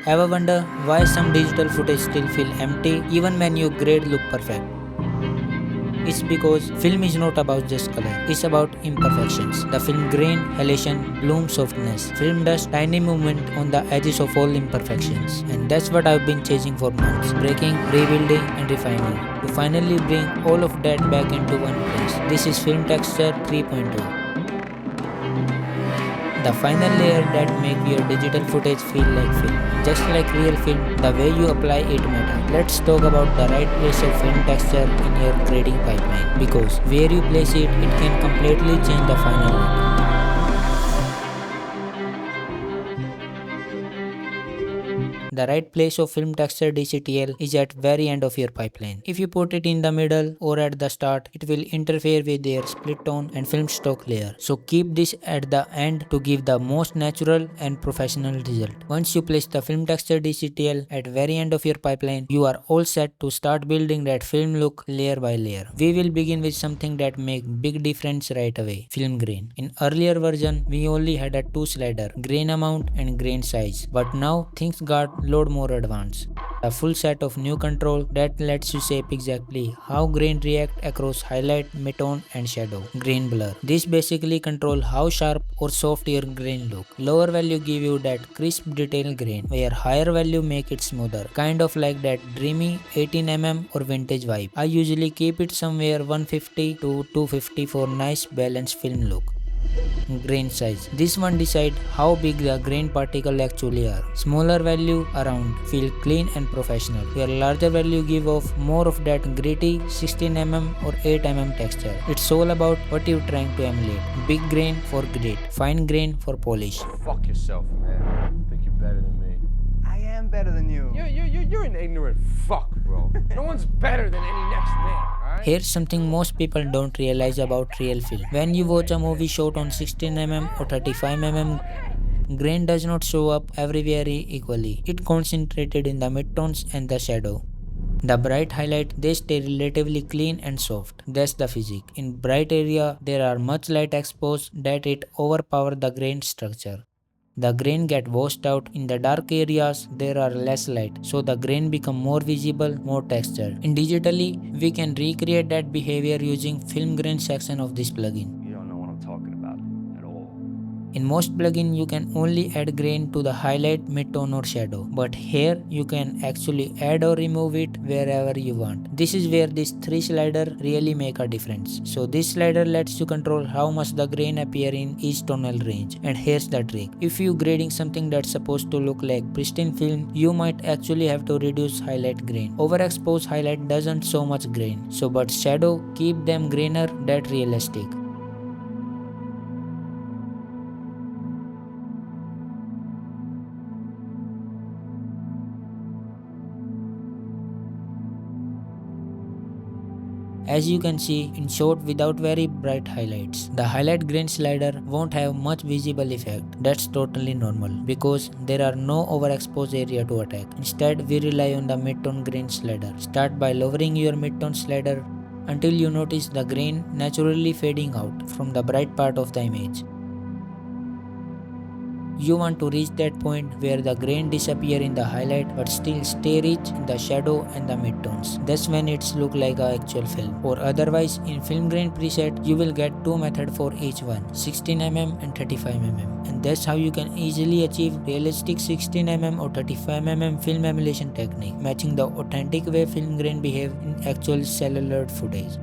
Ever wonder why some digital footage still feel empty even when your grade look perfect? It's because film is not about just color, it's about imperfections. The film grain, halation, bloom, softness. Film does tiny movement on the edges of all imperfections. And that's what I've been chasing for months. Breaking, rebuilding, and refining. To finally bring all of that back into one place. This is FilmTexture 3.0. The final layer that makes your digital footage feel like film. Just like real film, the way you apply it matters. Let's talk about the right place of film texture in your grading pipeline. Because where you place it, it can completely change the final look. The right place of film texture DCTL is at very end of your pipeline. If you put it in the middle or at the start, it will interfere with their split tone and film stock layer. So keep this at the end to give the most natural and professional result. Once you place the film texture DCTL at very end of your pipeline, you are all set to start building that film look layer by layer. We will begin with something that make big difference right away, film grain. In earlier version, we only had a two slider, grain amount and grain size. But now things got load more advanced. A full set of new control that lets you shape exactly how grain react across highlight, midtone and shadow. Grain blur. This basically control how sharp or soft your grain look. Lower value give you that crisp detailed grain, where higher value make it smoother. Kind of like that dreamy 18 mm or vintage vibe. I usually keep it somewhere 150 to 250 for nice balanced film look. Grain size. This one decide how big the grain particle actually are. Smaller value around feel clean and professional, where larger value give off more of that gritty 16 mm or 8 mm texture. It's all about what you're trying to emulate. Big grain for grit, fine grain for polish. Fuck yourself, man. Think you're better than me. I am better than you. You're an ignorant fuck, bro. No one's better than any next man, alright? Here's something most people don't realize about real film. When you watch a movie shot on 16 mm or 35 mm, grain does not show up everywhere equally. It concentrated in the midtones and the shadow. The bright highlight, they stay relatively clean and soft. That's the physics. In bright area, there are much light exposed that it overpower the grain structure. The grain get washed out. In the dark areas, there are less light, so the grain become more visible, more textured. In digitally, we can recreate that behavior using film grain section of this plugin. You don't know what I'm talking about at all. In most plugins, you can only add grain to the highlight, midtone or shadow. But here, you can actually add or remove it wherever you want. This is where this 3 slider really make a difference. So this slider lets you control how much the grain appear in each tonal range. And here's the trick. If you grading something that's supposed to look like pristine film, you might actually have to reduce highlight grain. Overexposed highlight doesn't show much grain. So but shadow, keep them grainer, that realistic. As you can see in short without very bright highlights. The highlight grain slider won't have much visible effect. That's totally normal because there are no overexposed area to attack. Instead, we rely on the midtone grain slider. Start by lowering your midtone slider until you notice the grain naturally fading out from the bright part of the image. You want to reach that point where the grain disappear in the highlight but still stay rich in the shadow and the midtones. That's when it's look like a actual film. Or otherwise, in film grain preset, you will get two methods for each one, 16 mm and 35 mm. And that's how you can easily achieve realistic 16 mm or 35 mm film emulation technique, matching the authentic way film grain behave in actual cellular footage.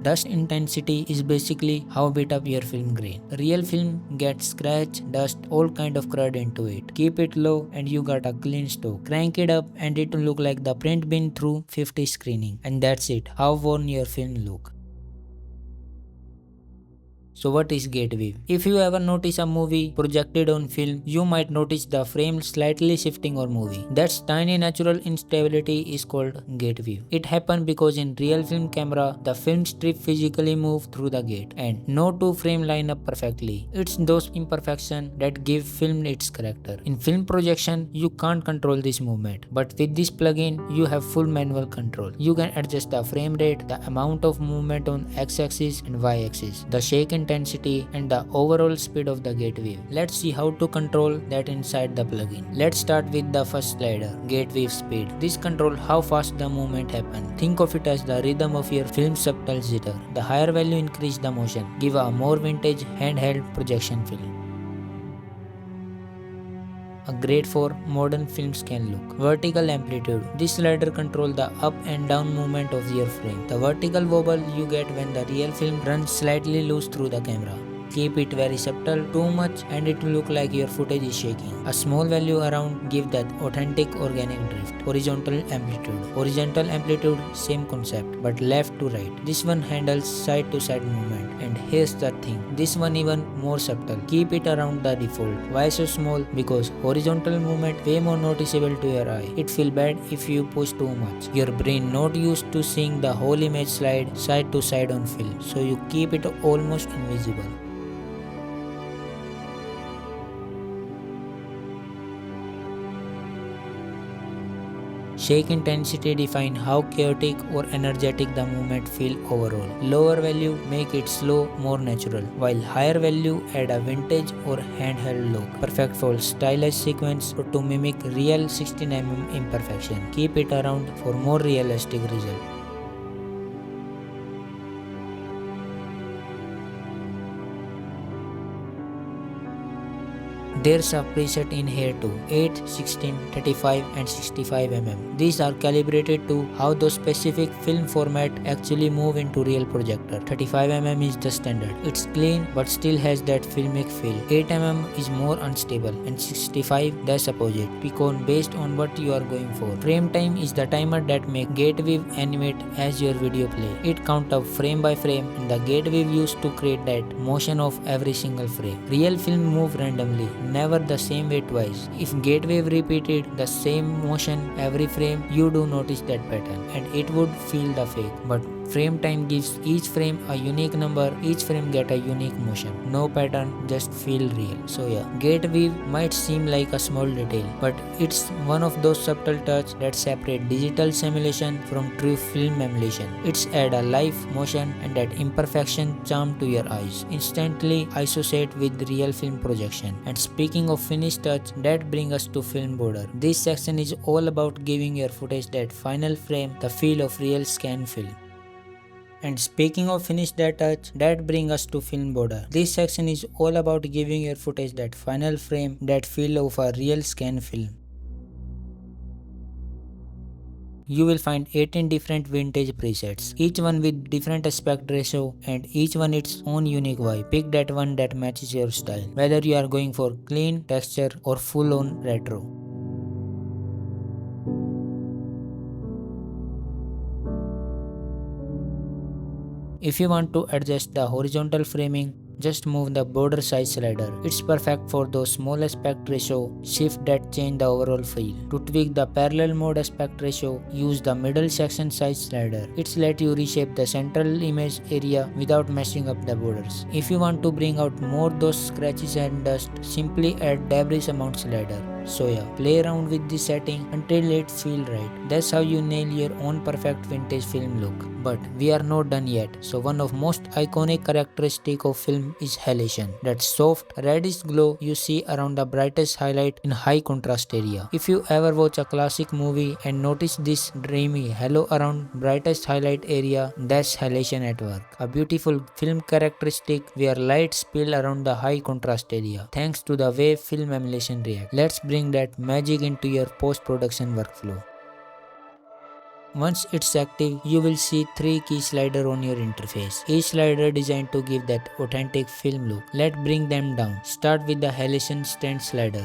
Dust intensity is basically how beat up your film grain. Real film gets scratch, dust, all kind of crud into it. Keep it low and you got a clean stock. Crank it up and it will look like the print been through 50 screening. And that's it, how worn your film look. So what is gate weave? If you ever notice a movie projected on film, you might notice the frame slightly shifting or moving. That tiny natural instability is called gate weave. It happens because in real film camera, the film strip physically move through the gate and no two frame line up perfectly. It's those imperfections that give film its character. In film projection, you can't control this movement, but with this plugin, you have full manual control. You can adjust the frame rate, the amount of movement on x-axis and y-axis, the shake intensity and the overall speed of the gate weave. Let's see how to control that inside the plugin. Let's start with the first slider, gate weave speed. This controls how fast the movement happens. Think of it as the rhythm of your film's subtle jitter. The higher value increase the motion, give a more vintage handheld projection feel. A great for modern films can look. Vertical amplitude. This slider controls the up and down movement of your frame. The vertical wobble you get when the real film runs slightly loose through the camera. Keep it very subtle, too much and it will look like your footage is shaking. A small value around give that authentic organic drift. Horizontal amplitude. Horizontal amplitude, same concept but left to right. This one handles side to side movement, and here's the thing, this one even more subtle. Keep it around the default. Why so small? Because horizontal movement way more noticeable to your eye. It feel bad if you push too much. Your brain not used to seeing the whole image slide side to side on film, so you keep it almost invisible. Shake intensity define how chaotic or energetic the movement feel overall. Lower value make it slow, more natural, while higher value add a vintage or handheld look. Perfect for stylized sequence or to mimic real 16mm imperfection. Keep it around for more realistic result. There's a preset in here too, 8, 16, 35 and 65mm. These are calibrated to how those specific film format actually move into real projector. 35mm is the standard. It's clean but still has that filmic feel. 8mm is more unstable and 65 that's opposite, because based on what you are going for. Frame time is the timer that make gate weave animate as your video play. It count up frame by frame and the gate weave used to create that motion of every single frame. Real film move randomly, never the same way twice. If gate wave repeated the same motion every frame, you do notice that pattern and it would feel the fake. But frame time gives each frame a unique number, each frame get a unique motion. No pattern, just feel real. So yeah, gate weave might seem like a small detail, but it's one of those subtle touch that separate digital simulation from true film emulation. It's add a life, motion and that imperfection charm to your eyes. Instantly associate with real film projection. And speaking of finished touch, that brings us to film border. This section is all about giving your footage that final frame, the feel of real scan film. And speaking of finished that touch, that brings us to film border. This section is all about giving your footage that final frame, that feel of a real scan film. You will find 18 different vintage presets, each one with different aspect ratio and each one its own unique vibe. Pick that one that matches your style, whether you are going for clean, texture or full on retro. If you want to adjust the horizontal framing, just move the border size slider. It's perfect for those small aspect ratio shift that change the overall feel. To tweak the parallel mode aspect ratio, use the middle section size slider. It's let you reshape the central image area without messing up the borders. If you want to bring out more those scratches and dust, simply add debris amount slider. So yeah, play around with this setting until it feels right. That's how you nail your own perfect vintage film look. But we are not done yet. So one of most iconic characteristic of film is halation. That soft reddish glow you see around the brightest highlight in high contrast area. If you ever watch a classic movie and notice this dreamy halo around brightest highlight area, that's halation at work. A beautiful film characteristic where light spill around the high contrast area thanks to the way film emulation reacts. Let's bring that magic into your post-production workflow. Once it's active, you will see 3 key sliders on your interface. Each slider designed to give that authentic film look. Let's bring them down. Start with the halation stand slider.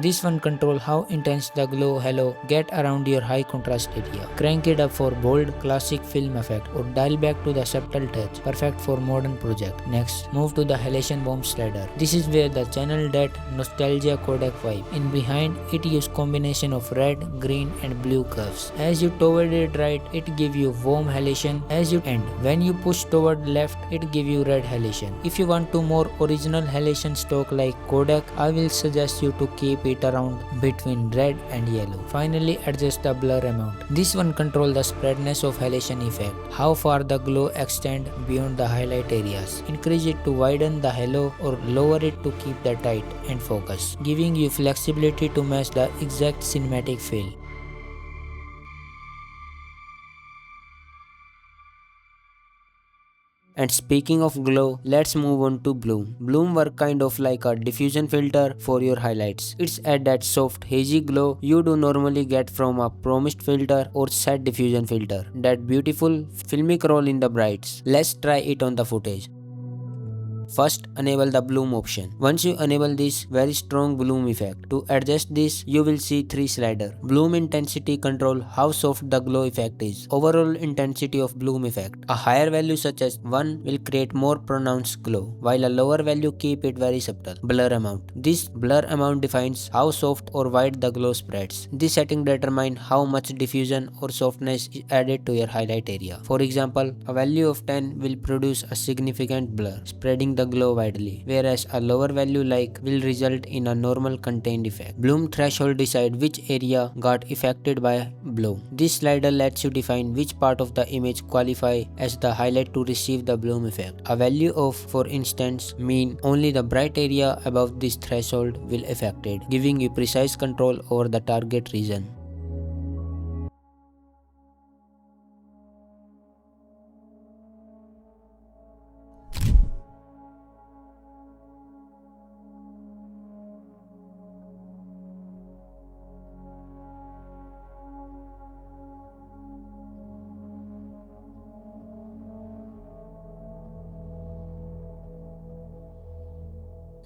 This one control how intense the glow halo get around your high contrast area. Crank it up for bold classic film effect or dial back to the subtle touch, perfect for modern project. Next, move to the halation bomb slider. This is where the channel that nostalgia Kodak vibe. In behind, it use combination of red, green and blue curves. As you toward it right, it give you warm halation as you end. When you push toward left, it give you red halation. If you want to more original halation stock like Kodak, I will suggest you to keep it around between red and yellow. Finally, adjust the blur amount. This one control the spreadness of halation effect, how far the glow extend beyond the highlight areas. Increase it to widen the halo or lower it to keep the tight and focus, giving you flexibility to match the exact cinematic feel. And speaking of glow, let's move on to bloom. Bloom work kind of like a diffusion filter for your highlights. It's add that soft hazy glow you do normally get from a promised filter or set diffusion filter. That beautiful filmic roll in the brights. Let's try it on the footage. First, enable the bloom option. Once you enable this very strong bloom effect, to adjust this, you will see 3 slider. Bloom intensity control how soft the glow effect is. Overall intensity of bloom effect. A higher value such as 1 will create more pronounced glow, while a lower value keep it very subtle. Blur amount. This blur amount defines how soft or wide the glow spreads. This setting determines how much diffusion or softness is added to your highlight area. For example, a value of 10 will produce a significant blur, spreading the glow widely, whereas a lower value like will result in a normal contained effect. Bloom threshold decide which area got affected by bloom. This slider lets you define which part of the image qualify as the highlight to receive the bloom effect. A value of, for instance, mean only the bright area above this threshold will affected, giving you precise control over the target region.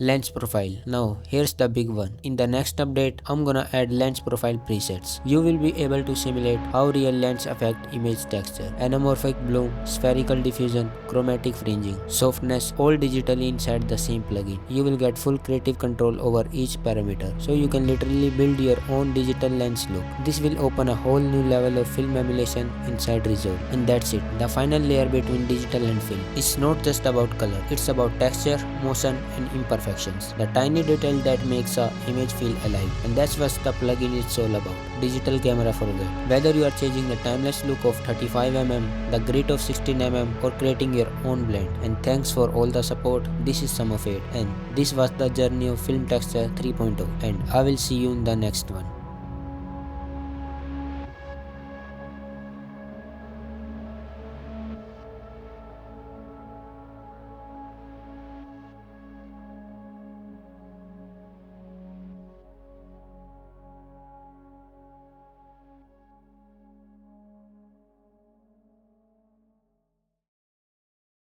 Lens profile. Now here's the big one. In the next update, I'm gonna add lens profile presets. You will be able to simulate how real lens affect image texture, anamorphic bloom, spherical diffusion, chromatic fringing, softness, all digitally inside the same plugin. You will get full creative control over each parameter, so you can literally build your own digital lens look. This will open a whole new level of film emulation inside Resolve. And that's it. The final layer between digital and film. It's not just about color, it's about texture, motion and imperfections. The tiny detail that makes a image feel alive. And that's what the plugin is all about. Digital camera for good. Whether you are changing the timeless look of 35mm, the grit of 16mm or creating your own blend. And thanks for all the support. This is SUMERFADE and this was the journey of FilmTexture 3.0 and I will see you in the next one.